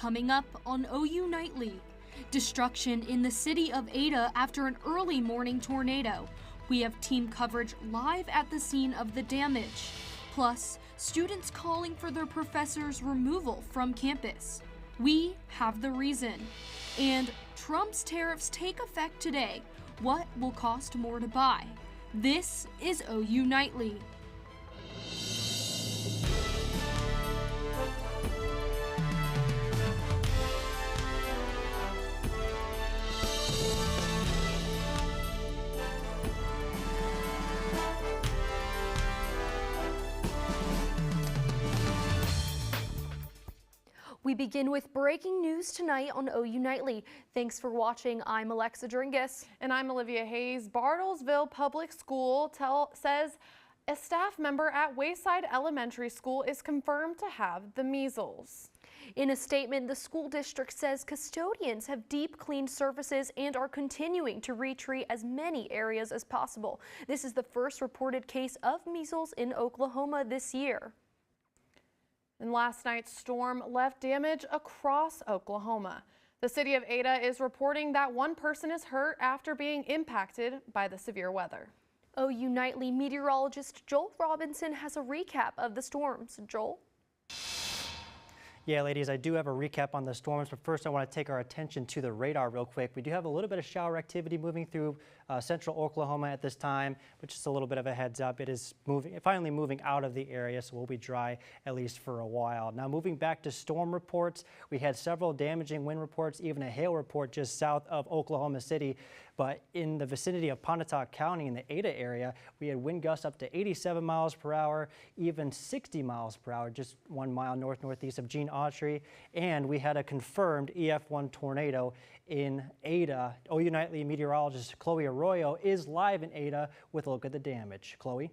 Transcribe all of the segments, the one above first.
Coming up on OU Nightly, destruction in the city of Ada after an early morning tornado. We have team coverage live at the scene of the damage. Plus, students calling for their professors' removal from campus. We have the reason. And Trump's tariffs take effect today. What will cost more to buy? This is OU Nightly. We begin with breaking news tonight on OU Nightly. Thanks for watching. I'm Alexa Dringus. And I'm Olivia Hayes. Bartlesville Public School says a staff member at Wayside Elementary School is confirmed to have the measles. In a statement, the school district says custodians have deep cleaned surfaces and are continuing to retreat as many areas as possible. This is the first reported case of measles in Oklahoma this year. And last night's storm left damage across Oklahoma. The city of Ada is reporting that one person is hurt after being impacted by the severe weather. OU Nightly meteorologist Joel Robinson has a recap of the storms. Joel? Yeah, ladies, I do have a recap on the storms, but first I want to take our attention to the radar real quick. We do have a little bit of shower activity moving through central Oklahoma at this time, but just a little bit of a heads up. It is finally moving out of the area, so we'll be dry at least for a while. Now, moving back to storm reports, we had several damaging wind reports, even a hail report just south of Oklahoma City. But in the vicinity of Pontotoc County in the Ada area, we had wind gusts up to 87 miles per hour, even 60 miles per hour, just 1 mile northeast of Gene Autry. And we had a confirmed EF1 tornado in Ada. OU Nightly meteorologist Chloe Arroyo is live in Ada with a look at the damage. Chloe?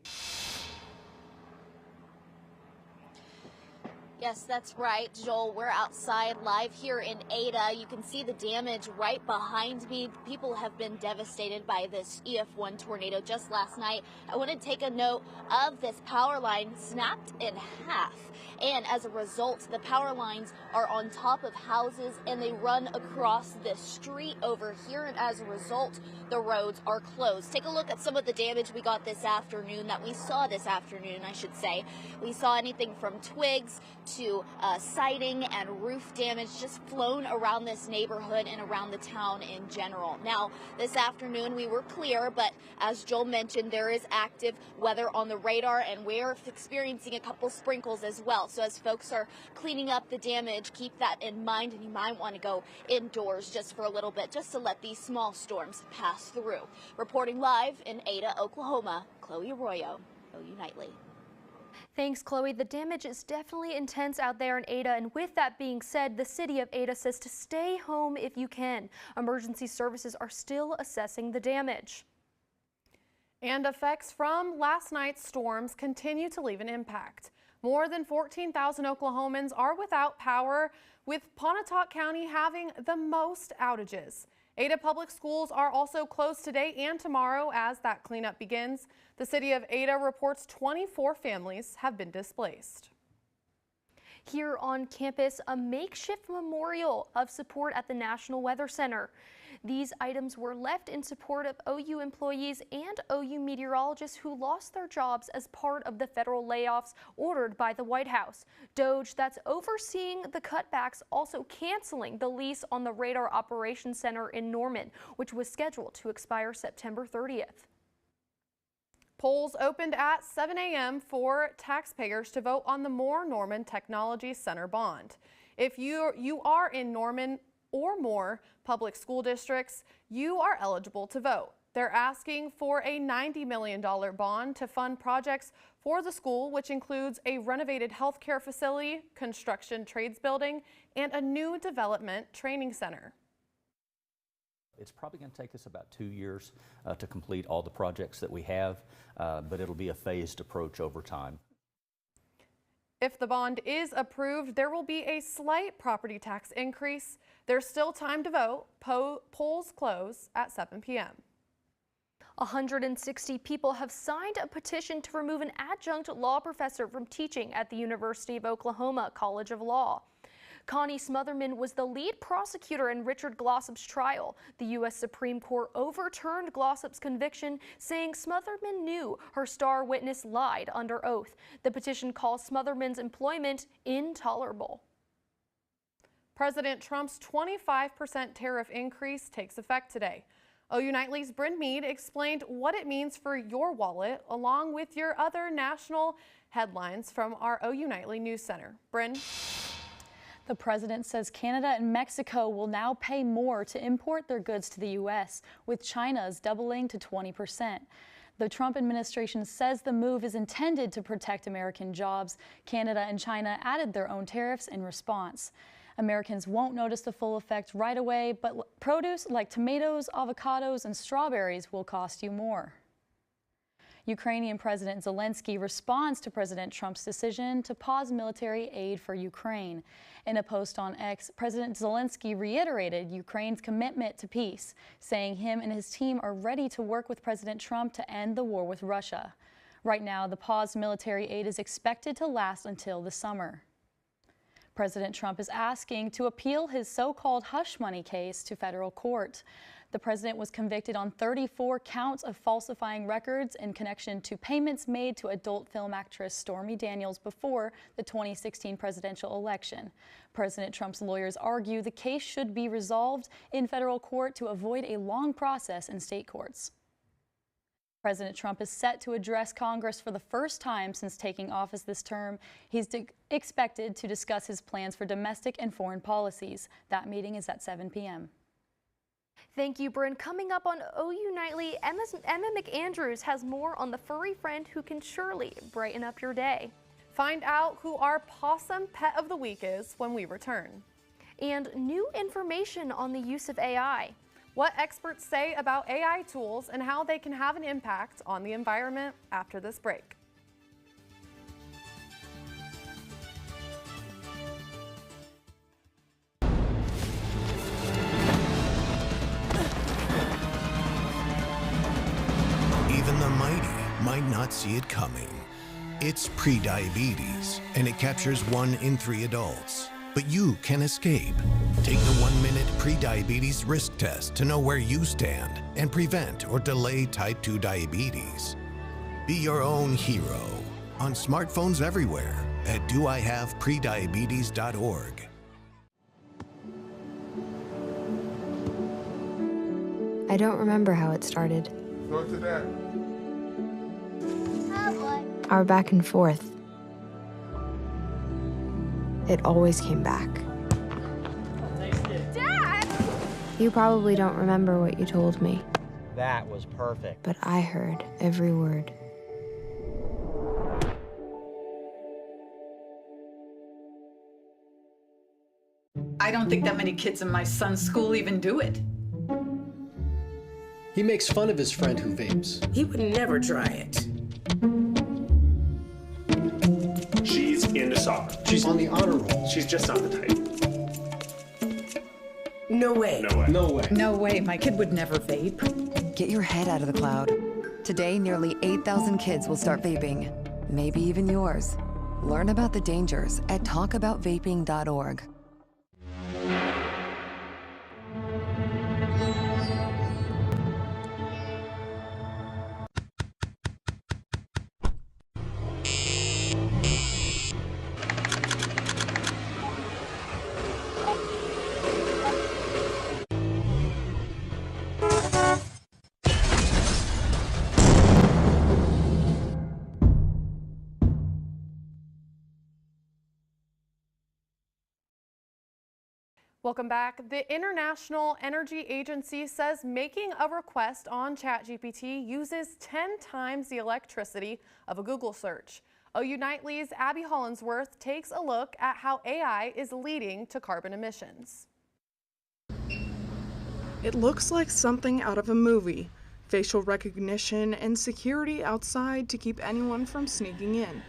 Yes, that's right, Joel. We're outside live here in Ada. You can see the damage right behind me. People have been devastated by this EF1 tornado just last night. I want to take a note of this power line snapped in half. And as a result, the power lines are on top of houses and they run across this street over here. And as a result, the roads are closed. Take a look at some of the damage we got this afternoon, that we saw this afternoon, I should say. We saw anything from twigs to siding and roof damage just flown around this neighborhood and around the town in general. Now, this afternoon we were clear, but as Joel mentioned, there is active weather on the radar and we're experiencing a couple sprinkles as well. So as folks are cleaning up the damage, keep that in mind, and you might want to go indoors just for a little bit, just to let these small storms pass through. Reporting live in Ada, Oklahoma, Chloe Arroyo, OU Nightly. Thanks, Chloe. The damage is definitely intense out there in Ada, and with that being said, the city of Ada says to stay home if you can. Emergency services are still assessing the damage. And effects from last night's storms continue to leave an impact. More than 14,000 Oklahomans are without power, with Pontotoc County having the most outages. Ada Public Schools are also closed today and tomorrow as that cleanup begins. The city of Ada reports 24 families have been displaced. Here on campus, a makeshift memorial of support at the National Weather Center. These items were left in support of OU employees and OU meteorologists who lost their jobs as part of the federal layoffs ordered by the White House. DOGE, that's overseeing the cutbacks, also canceling the lease on the Radar Operations Center in Norman, which was scheduled to expire September 30th. Polls opened at 7 a.m. for taxpayers to vote on the Moore Norman Technology Center bond. If you are in Norman or Moore public school districts, you are eligible to vote. They're asking for a $90 million bond to fund projects for the school, which includes a renovated healthcare facility, construction trades building, and a new development training center. It's probably going to take us about 2 years to complete all the projects that we have, but it'll be a phased approach over time. If the bond is approved, there will be a slight property tax increase. There's still time to vote. Polls close at 7 p.m. 160 people have signed a petition to remove an adjunct law professor from teaching at the University of Oklahoma College of Law. Connie Smotherman was the lead prosecutor in Richard Glossop's trial. The U.S. Supreme Court overturned Glossop's conviction, saying Smotherman knew her star witness lied under oath. The petition calls Smotherman's employment intolerable. President Trump's 25% tariff increase takes effect today. OU Nightly's Bryn Mead explained what it means for your wallet, along with your other national headlines from our OU Nightly News Center. Bryn? The president says Canada and Mexico will now pay more to import their goods to the U.S., with China's doubling to 20%. The Trump administration says the move is intended to protect American jobs. Canada and China added their own tariffs in response. Americans won't notice the full effect right away, but produce like tomatoes, avocados, and strawberries will cost you more. Ukrainian President Zelensky responds to President Trump's decision to pause military aid for Ukraine. In a post on X, President Zelensky reiterated Ukraine's commitment to peace, saying him and his team are ready to work with President Trump to end the war with Russia. Right now, the paused military aid is expected to last until the summer. President Trump is asking to appeal his so-called hush money case to federal court. The president was convicted on 34 counts of falsifying records in connection to payments made to adult film actress Stormy Daniels before the 2016 presidential election. President Trump's lawyers argue the case should be resolved in federal court to avoid a long process in state courts. President Trump is set to address Congress for the first time since taking office this term. He's expected to discuss his plans for domestic and foreign policies. That meeting is at 7 p.m. Thank you, Bryn. Coming up on OU Nightly, Emma McAndrews has more on the furry friend who can surely brighten up your day. Find out who our possum pet of the week is when we return. And new information on the use of AI. What experts say about AI tools and how they can have an impact on the environment after this break. Even the mighty might not see it coming. It's prediabetes, and it captures 1 in 3 adults. But you can escape. Take the 1-minute prediabetes risk test to know where you stand and prevent or delay type 2 diabetes. Be your own hero on smartphones everywhere at doihaveprediabetes.org. I don't remember how it started. Go to that. Our back and forth. It always came back. Dad! You probably don't remember what you told me, That was perfect. but I heard every word. I don't think that many kids in my son's school even do it. He makes fun of his friend who vapes. He would never try it. She's into soccer. She's on the honor roll. She's just not the type. No way. No way. No way. No way, my kid would never vape. Get your head out of the cloud. Today, nearly 8,000 kids will start vaping. Maybe even yours. Learn about the dangers at talkaboutvaping.org. Welcome back. The International Energy Agency says making a request on ChatGPT uses 10 times the electricity of a Google search. OU Nightly's Abby Hollinsworth takes a look at how AI is leading to carbon emissions. It looks like something out of a movie. Facial recognition and security outside to keep anyone from sneaking in.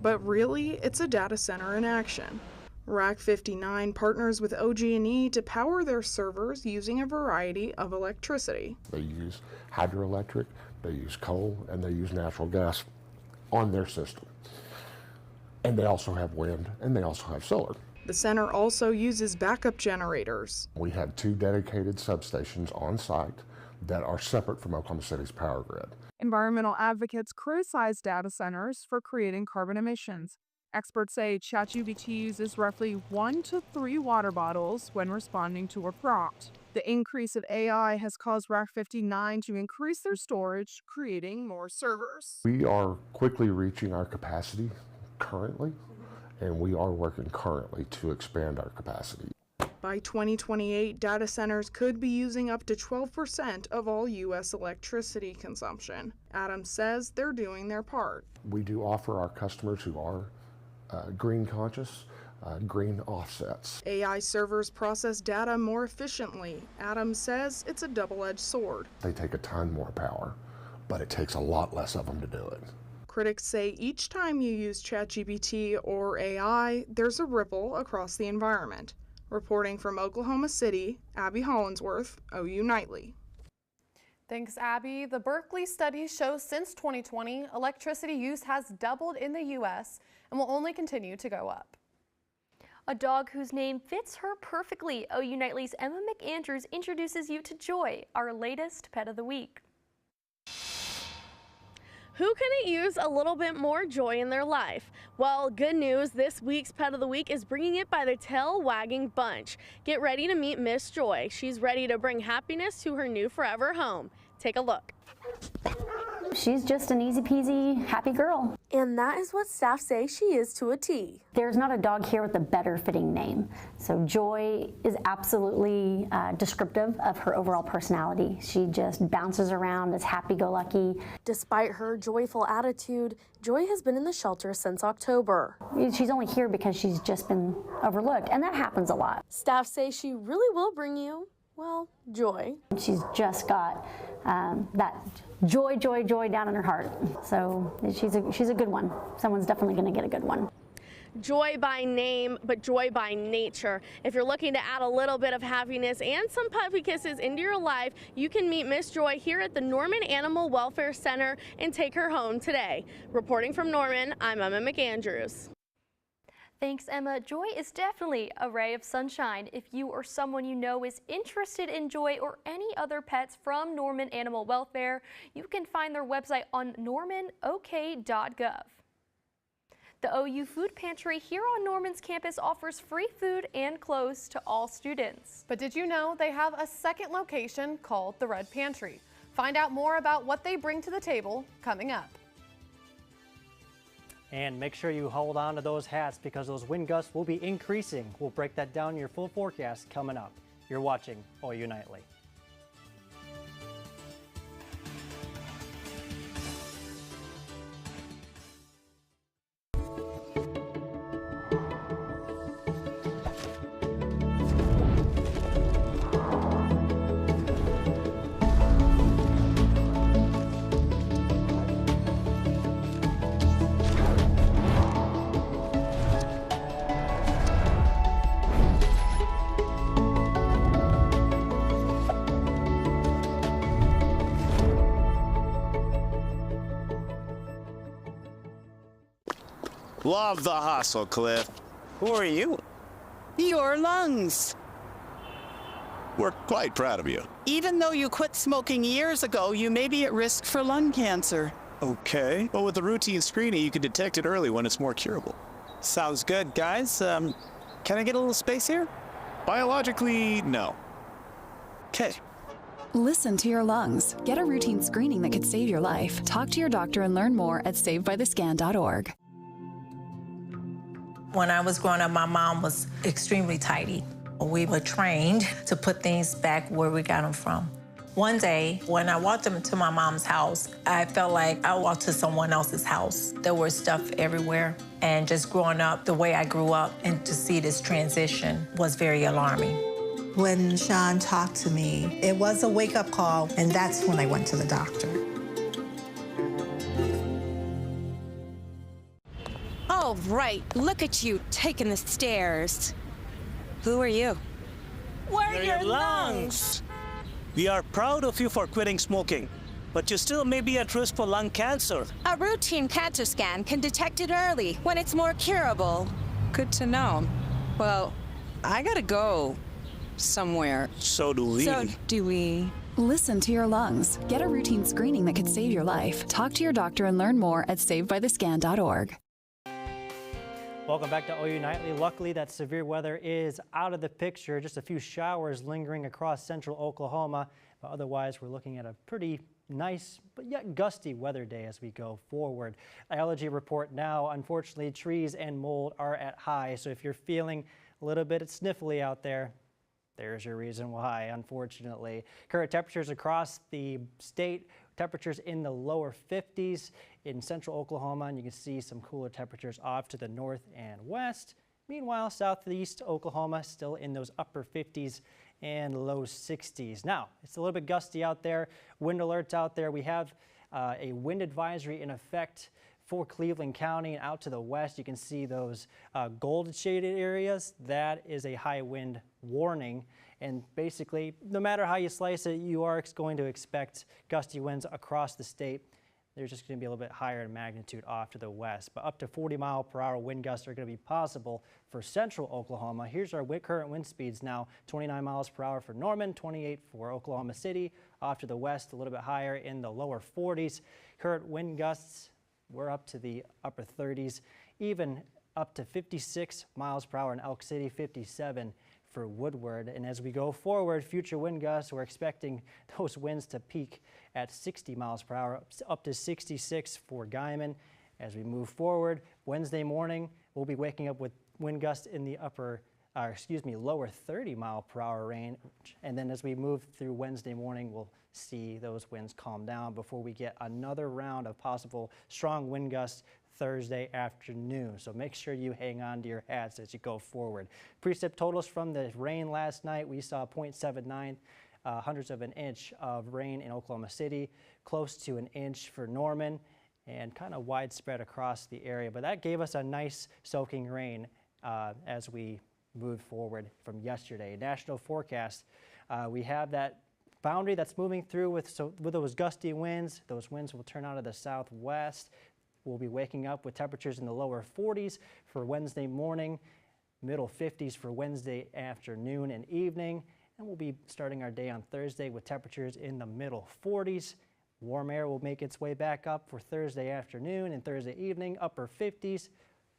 But really, it's a data center in action. Rack 59 partners with OG&E to power their servers using a variety of electricity. They use hydroelectric, they use coal, and they use natural gas on their system. And they also have wind, and they also have solar. The center also uses backup generators. We have 2 dedicated substations on site that are separate from Oklahoma City's power grid. Environmental advocates criticize data centers for creating carbon emissions. Experts say ChatGPT uses roughly 1 to 3 water bottles when responding to a prompt. The increase of AI has caused Rack 59 to increase their storage, creating more servers. We are quickly reaching our capacity currently, and we are working currently to expand our capacity. By 2028, data centers could be using up to 12% of all U.S. electricity consumption. Adams says they're doing their part. We do offer our customers who are green conscious, green offsets. AI servers process data more efficiently. Adams says it's a double-edged sword. They take a ton more power, but it takes a lot less of them to do it. Critics say each time you use ChatGPT or AI, there's a ripple across the environment. Reporting from Oklahoma City, Abby Hollinsworth, OU Nightly. Thanks, Abby. The Berkeley study shows since 2020, electricity use has doubled in the U.S. and will only continue to go up. A dog whose name fits her perfectly. OU Nightly's Emma McAndrews introduces you to Joy, our latest pet of the week. Who couldn't use a little bit more joy in their life? Well, good news, this week's Pet of the Week is bringing it by the tail wagging bunch. Get ready to meet Miss Joy. She's ready to bring happiness to her new forever home. Take a look. She's just an easy peasy, happy girl. And that is what staff say she is to a T. There's not a dog here with a better fitting name. So Joy is absolutely descriptive of her overall personality. She just bounces around, is happy-go-lucky. Despite her joyful attitude, Joy has been in the shelter since October. She's only here because she's just been overlooked, and that happens a lot. Staff say she really will bring you, well, joy. She's just got that joy down in her heart. So she's a good one. Someone's definitely going to get a good one. Joy by name, but joy by nature. If you're looking to add a little bit of happiness and some puppy kisses into your life, you can meet Miss Joy here at the Norman Animal Welfare Center and take her home today. Reporting from Norman, I'm Emma McAndrews. Thanks, Emma. Joy is definitely a ray of sunshine. If you or someone you know is interested in Joy or any other pets from Norman Animal Welfare, you can find their website on normanok.gov. The OU Food Pantry here on Norman's campus offers free food and clothes to all students. But did you know they have a second location called the Red Pantry? Find out more about what they bring to the table coming up. And make sure you hold on to those hats because those wind gusts will be increasing. We'll break that down in your full forecast coming up. You're watching OU Nightly. Love the hustle, Cliff. Who are you? Your lungs. We're quite proud of you. Even though you quit smoking years ago, you may be at risk for lung cancer. Okay. Well, with the routine screening, you can detect it early when it's more curable. Sounds good, guys. Can I get a little space here? Biologically, no. Okay. Listen to your lungs. Get a routine screening that could save your life. Talk to your doctor and learn more at savedbythescan.org. When I was growing up, my mom was extremely tidy. We were trained to put things back where we got them from. One day, when I walked into my mom's house, I felt like I walked to someone else's house. There was stuff everywhere. And just growing up the way I grew up and to see this transition was very alarming. When Sean talked to me, it was a wake-up call, and that's when I went to the doctor. Oh, right. Look at you taking the stairs. Who are you? We're your lungs. We are proud of you for quitting smoking, but you still may be at risk for lung cancer. A routine cancer scan can detect it early when it's more curable. Good to know. Well, I gotta go somewhere. So do we. So do we. Listen to your lungs. Get a routine screening that could save your life. Talk to your doctor and learn more at savedbythescan.org. Welcome back to OU Nightly. Luckily, that severe weather is out of the picture. Just a few showers lingering across central Oklahoma. But otherwise, we're looking at a pretty nice but yet gusty weather day as we go forward. Allergy report now. Unfortunately, trees and mold are at high. So if you're feeling a little bit sniffly out there, there's your reason why, unfortunately. Current temperatures across the state, temperatures in the lower 50s in central Oklahoma, and you can see some cooler temperatures off to the north and west. Meanwhile, southeast Oklahoma still in those upper 50s and low 60s. Now, it's a little bit gusty out there. Wind alerts out there. We have a wind advisory in effect for Cleveland County and out to the west. You can see those gold shaded areas. That is a high wind warning. And basically, no matter how you slice it, you are going to expect gusty winds across the state. They're just going to be a little bit higher in magnitude off to the west, but up to 40-mile-per-hour wind gusts are going to be possible for central Oklahoma. Here's our current wind speeds now: 29 miles per hour for Norman, 28 for Oklahoma City. Off to the west, a little bit higher in the lower 40s. Current wind gusts, we're up to the upper 30s, even up to 56 miles per hour in Elk City, 57 for Woodward. And as we go forward, future wind gusts, we're expecting those winds to peak at 60 miles per hour, up to 66 for Guyman. As we move forward, Wednesday morning, we'll be waking up with wind gusts in the lower 30 mile per hour range. And then as we move through Wednesday morning, we'll see those winds calm down before we get another round of possible strong wind gusts Thursday afternoon. So make sure you hang on to your hats as you go forward. Precip totals from the rain last night, we saw 0.79 hundredths of an inch of rain in Oklahoma City, close to an inch for Norman, and kind of widespread across the area. But that gave us a nice soaking rain as we moved forward from yesterday. National forecast, we have that boundary that's moving through with those gusty winds. Those winds will turn out of the southwest. We'll be waking up with temperatures in the lower 40s for Wednesday morning, middle 50s for Wednesday afternoon and evening. And we'll be starting our day on Thursday with temperatures in the middle 40s. Warm air will make its way back up for Thursday afternoon and Thursday evening, upper 50s.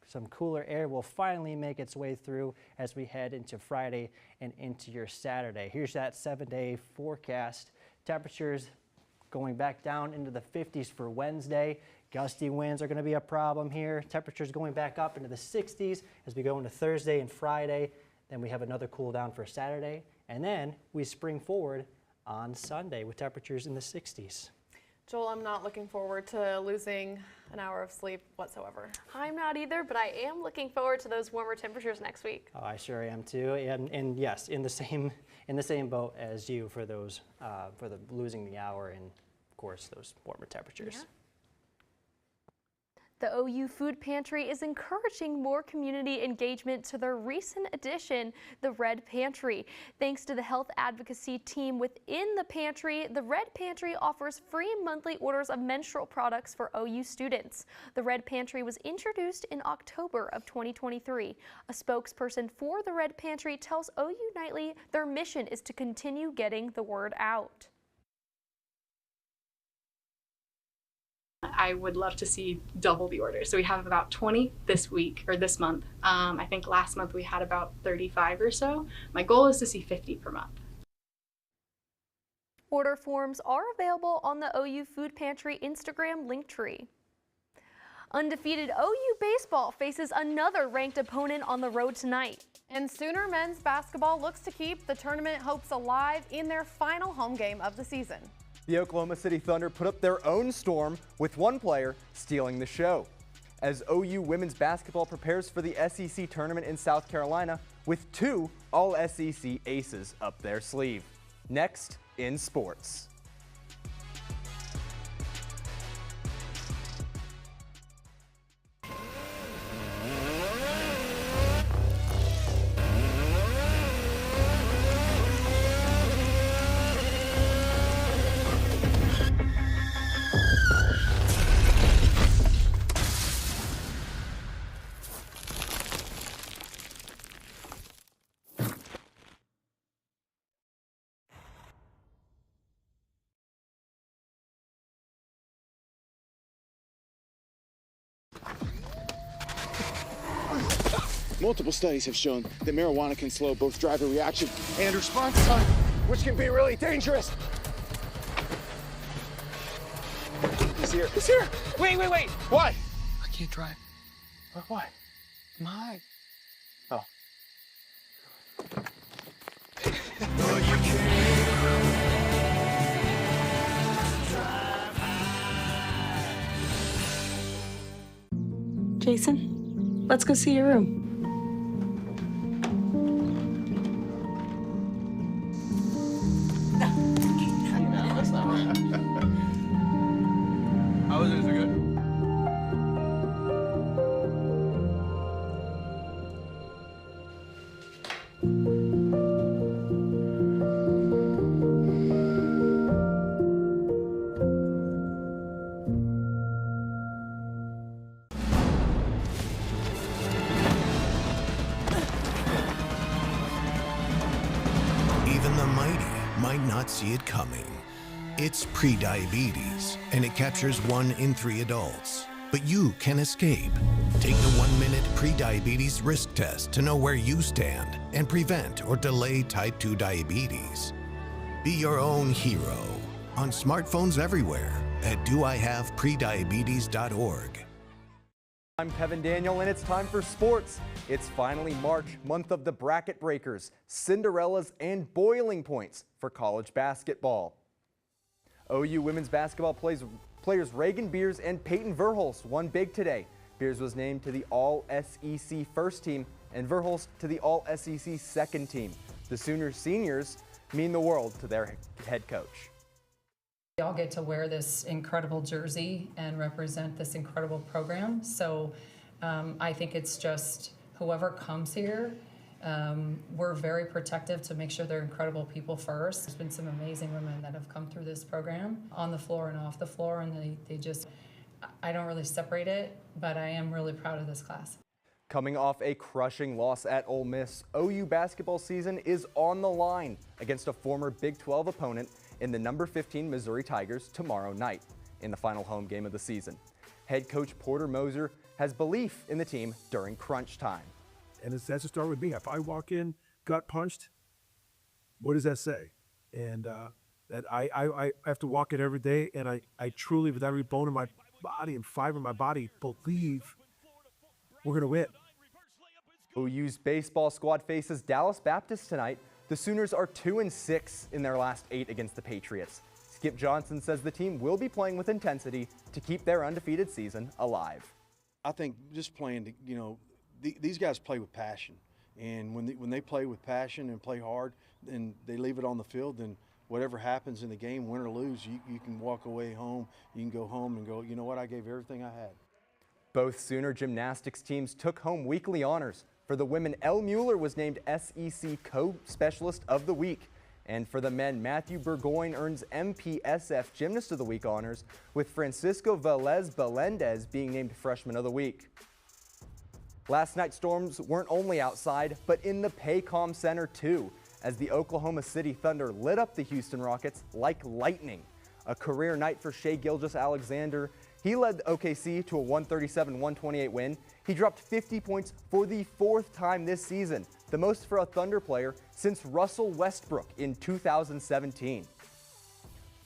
Some cooler air will finally make its way through as we head into Friday and into your Saturday. Here's that 7-day forecast. Temperatures going back down into the 50s for Wednesday. Gusty winds are going to be a problem here. Temperatures going back up into the 60s as we go into Thursday and Friday. Then we have another cool down for Saturday. And then we spring forward on Sunday with temperatures in the 60s. Joel, I'm not looking forward to losing an hour of sleep whatsoever. I'm not either, but I am looking forward to those warmer temperatures next week. Oh, I sure am too. And yes, in the same boat as you for those for the losing the hour and of course those warmer temperatures. Yeah. The OU Food Pantry is encouraging more community engagement to their recent addition, the Red Pantry. Thanks to the health advocacy team within the pantry, the Red Pantry offers free monthly orders of menstrual products for OU students. The Red Pantry was introduced in October of 2023. A spokesperson for the Red Pantry tells OU Nightly their mission is to continue getting the word out. I would love to see double the orders. So we have about 20 this week or this month. I think last month we had about 35 or so. My goal is to see 50 per month. Order forms are available on the OU Food Pantry Instagram linktree. Undefeated OU baseball faces another ranked opponent on the road tonight. And Sooner men's basketball looks to keep the tournament hopes alive in their final home game of the season. The Oklahoma City Thunder put up their own storm with one player stealing the show. As OU women's basketball prepares for the SEC tournament in South Carolina with 2 All-SEC aces up their sleeve. Next in sports. Multiple studies have shown that marijuana can slow both driver reaction and response time, which can be really dangerous. He's here. He's here. Wait. Why? I can't drive. Why? I'm high. Oh. Jason, let's go see your room. That's not right. How was it? Is it good? Even the mighty might not see it coming. It's prediabetes, and it captures 1 in 3 adults. But you can escape. Take the 1-minute prediabetes risk test to know where you stand and prevent or delay type 2 diabetes. Be your own hero on smartphones everywhere at doihaveprediabetes.org. I'm Kevin Daniel, and it's time for sports. It's finally March, month of the bracket breakers, Cinderellas, and boiling points for college basketball. OU women's basketball players Reagan Beers and Peyton Verhulst won big today. Beers was named to the All-SEC first team and Verhulst to the All-SEC second team. The Sooner seniors mean the world to their head coach. We all get to wear this incredible jersey and represent this incredible program. So I think it's just whoever comes here, we're very protective to make sure they're incredible people first. There's been some amazing women that have come through this program on the floor and off the floor, and they just, I don't really separate it, but I am really proud of this class. Coming off a crushing loss at Ole Miss, OU basketball season is on the line against a former Big 12 opponent in the number 15 Missouri Tigers tomorrow night in the final home game of the season. Head coach Porter Moser has belief in the team during crunch time. And that's to start with me. If I walk in gut punched, what does that say? And that I have to walk it every day, and I truly, with every bone in my body and fiber in my body, believe we're going to win. OU's baseball squad faces Dallas Baptist tonight. The Sooners are 2-6 in their last 8 against the Patriots. Skip Johnson says the team will be playing with intensity to keep their undefeated season alive. I think just playing, these guys play with passion, and when they play with passion and play hard, and they leave it on the field, then whatever happens in the game, win or lose, you can walk away home. You can go home and go, you know what, I gave everything I had. Both Sooner gymnastics teams took home weekly honors. For the women, Elle Mueller was named SEC Co-Specialist of the Week. And for the men, Matthew Burgoyne earns MPSF Gymnast of the Week honors, with Francisco Velez-Belendez being named Freshman of the Week. Last night's storms weren't only outside, but in the Paycom Center too, as the Oklahoma City Thunder lit up the Houston Rockets like lightning. A career night for Shai Gilgeous-Alexander. He led OKC to a 137-128 win. He dropped 50 points for the 4th time this season, the most for a Thunder player since Russell Westbrook in 2017.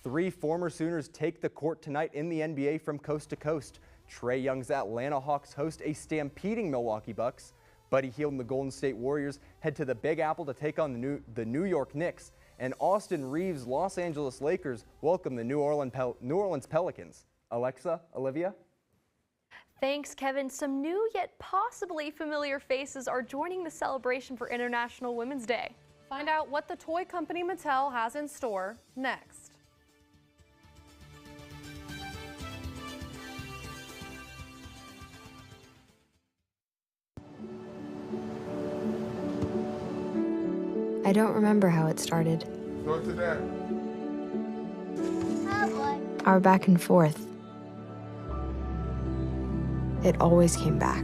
3 former Sooners take the court tonight in the NBA from coast to coast. Trae Young's Atlanta Hawks host a stampeding Milwaukee Bucks. Buddy Hield and the Golden State Warriors head to the Big Apple to take on the New York Knicks. And Austin Reeves' Los Angeles Lakers welcome the New Orleans Pelicans. Alexa, Olivia? Thanks, Kevin. Some new yet possibly familiar faces are joining the celebration for International Women's Day. Find out what the toy company Mattel has in store next. I don't remember how it started. Go to that. Our back and forth. It always came back.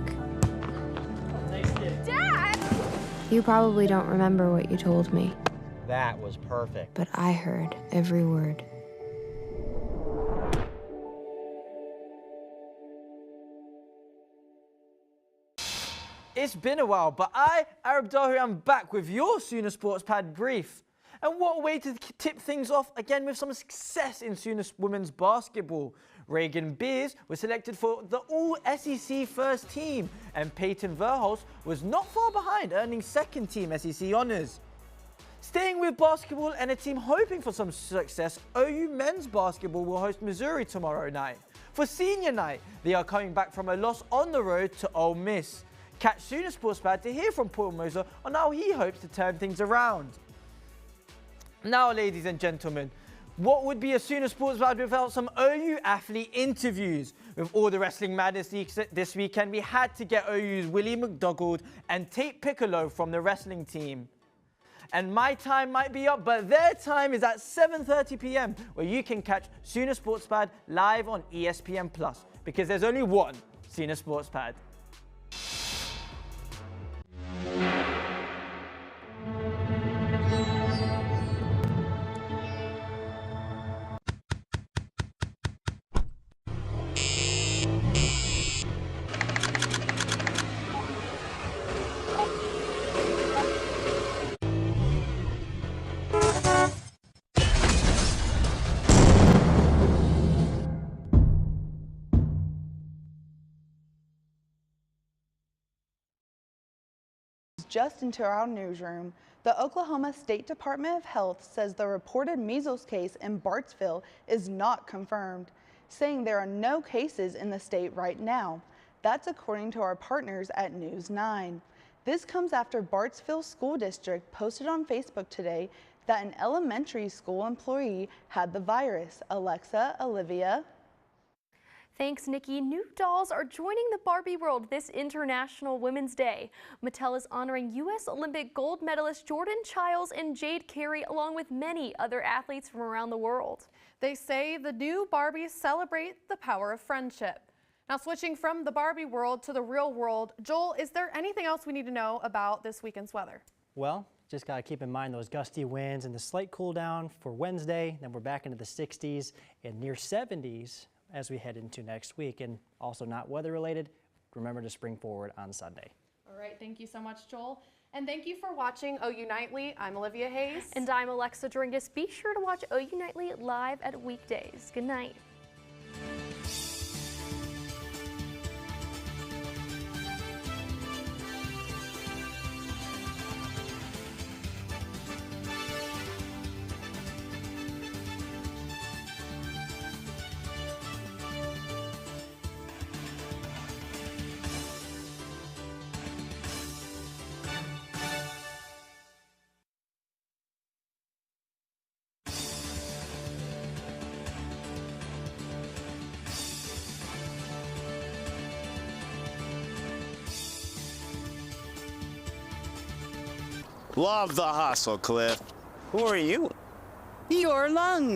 Dad! You probably don't remember what you told me, That was perfect. but I heard every word. It's been a while, but I, Arab Dahi, am back with your Sooner Sports Pad brief. And what a way to tip things off again with some success in Sooner women's basketball. Reagan Beers was selected for the All-SEC first team, and Peyton Verhulst was not far behind, earning second team SEC honors. Staying with basketball and a team hoping for some success, OU men's basketball will host Missouri tomorrow night. For senior night, they are coming back from a loss on the road to Ole Miss. Catch Sooner Sports Pad to hear from Paul Moser on how he hopes to turn things around. Now, ladies and gentlemen, what would be a Sooner Sports Pad without some OU athlete interviews? With all the wrestling madness this weekend, we had to get OU's Willie McDougald and Tate Piccolo from the wrestling team. And my time might be up, but their time is at 7:30 p.m. where you can catch Sooner Sports Pad live on ESPN+, because there's only one Sooner Sports Pad. Just into our newsroom, the Oklahoma State Department of Health says the reported measles case in Bartsville is not confirmed, saying there are no cases in the state right now. That's according to our partners at News 9. This comes after Bartsville School District posted on Facebook today that an elementary school employee had the virus. Alexa, Olivia. Thanks, Nikki. New dolls are joining the Barbie world this International Women's Day. Mattel is honoring U.S. Olympic gold medalist Jordan Chiles and Jade Carey, along with many other athletes from around the world. They say the new Barbies celebrate the power of friendship. Now, switching from the Barbie world to the real world, Joel, is there anything else we need to know about this weekend's weather? Well, just got to keep in mind those gusty winds and the slight cool down for Wednesday. Then we're back into the 60s and near 70s. As we head into next week, and also not weather related, remember to spring forward on Sunday. All right, thank you so much, Joel. And thank you for watching OU Nightly. I'm Olivia Hayes. And I'm Alexa Dringus. Be sure to watch OU Nightly live at weekdays. Good night. Love the hustle, Cliff. Who are you? Your lungs.